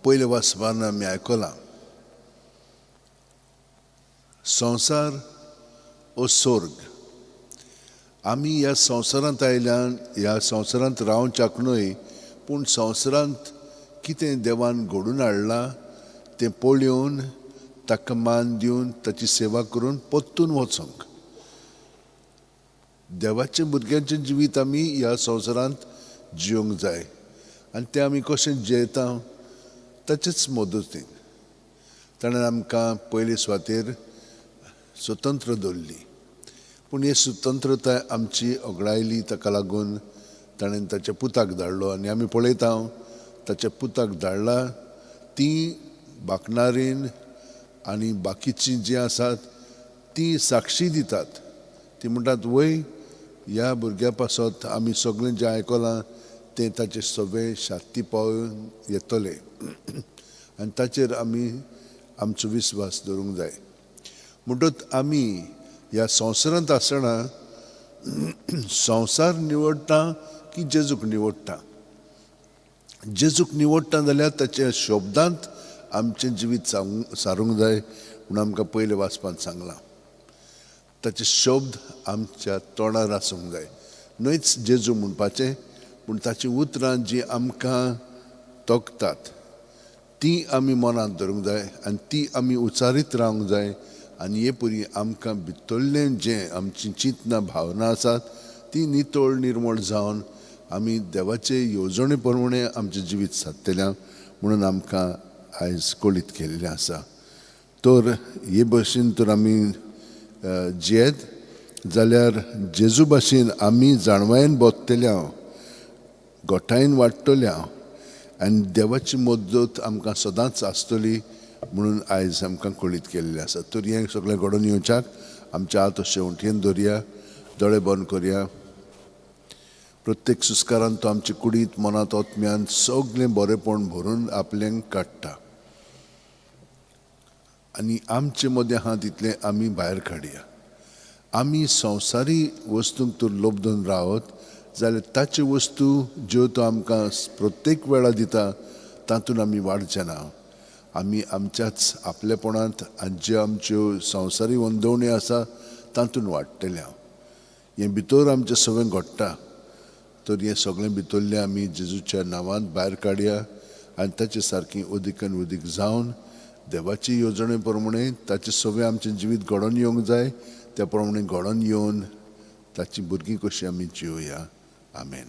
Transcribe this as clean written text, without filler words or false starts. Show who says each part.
Speaker 1: पयले वाचपान आमी आयकलां संवसार ओ स्वर्ग. आमी ह्या संवसारांत आयल्यान ह्या संवसारांत रावच्याक न्हय, पूण संवसारांत कितें देवान घडोवन हाडलां तें पळोवन ताका मान दिवन ताची सेवा करून परतून वचूंक. देवाच्या भुरग्यांचें जिवीत आमी ह्या संवसारांत जियोंक जाय आनी तें आमी कशें जियेता ताचेच मदतीन. ताणें आमकां पयले सुवातेर स्वतंत्र दवरली, पूण ही स्वतंत्रताय आमची ओगडायली. ताका लागून ताणें ताच्या पुताक धाडलो आनी आमी पळयता ताच्या पुताक धाडला. ती बाकणारीन आनी बाकीचीं जीं आसात तीं साक्षी दितात. ती म्हणटात वय ह्या भुरग्या पासत आमी सगळें जें आयकलां तें ताचे सगळें शांती पावून येतले आनी ताचेर आमी आमचो विस्वास दवरूंक जाय. म्हणटच आमी ह्या संवसारांत आसतना संवसार निवडटा की जेजूक निवडटा. जेजूक निवडटा जाल्यार ताच्या शब्दांत आमचें जिवीत सारूंक जाय म्हणून आमकां पयले वाचपांत सांगलां. ताचे शब्द आमच्या तोंडार आसूंक जाय. न्हयच जेजू म्हणपाचें, पूण ताचीं उतरां जीं आमकां तोखतात तीं आमी मनांत धरूंक जाय आनी तीं आमी उच्चारीत रावंक जाय. आनी हे परी आमकां भितरलें जें आमची चिंतना भावना आसात ती नितळ निर्मळ जावन आमी देवाचे येवजणे प्रमाणे आमचें जिवीत सादतल्या म्हणून आमकां आयज कळीत केल्लें आसा. तर हे भशेन तर आमी जियेत जाल्यार जेजू भाशेन आमी जाणवायेन बोगतल्या, गोठायेन वाडटल्या आनी देवाची मजत आमकां सदांच आसतली म्हणून आयज आमकां कळीत केल्लें आसा. तर हें सगळें घडोवन येवच्याक आमच्या हात शेवटेन दवरया, दोळे बंद करया. प्रत्येक सुस्कारान तो आमचे कुडींत मनांत ओतम्यान सगळें बरेंपण भरून आपल्याक काडटा आनी आमचे मदें आहा तितलें आमी भायर काडया. आमी संवसारी वस्तूंक तर लोबदून रावत जाल्यार ताच्यो वस्तू ज्यो तो आमकां प्रत्येक वेळा दिता तातूंत आमी वाडचे ना. आमी आमच्याच आपलेपणांत आनी ज्यो आमच्यो संवसारी वंदवण्यो आसा तातूंत वाडटल्या. हें भितर आमचें सगळें घडटा. तर हें सगळें भितरलें आमी जेजूच्या नांवांत भायर काडया आनी ताचे सारकीं अदीकान अदीक जावन देवाची येवजणे प्रमाणे ताचें सगळें आमचें जिवीत घडोवन येवंक जाय. त्या प्रमाणे घडोवन येवन ताची भुरगीं कशीं आमी जियोया. आमेन.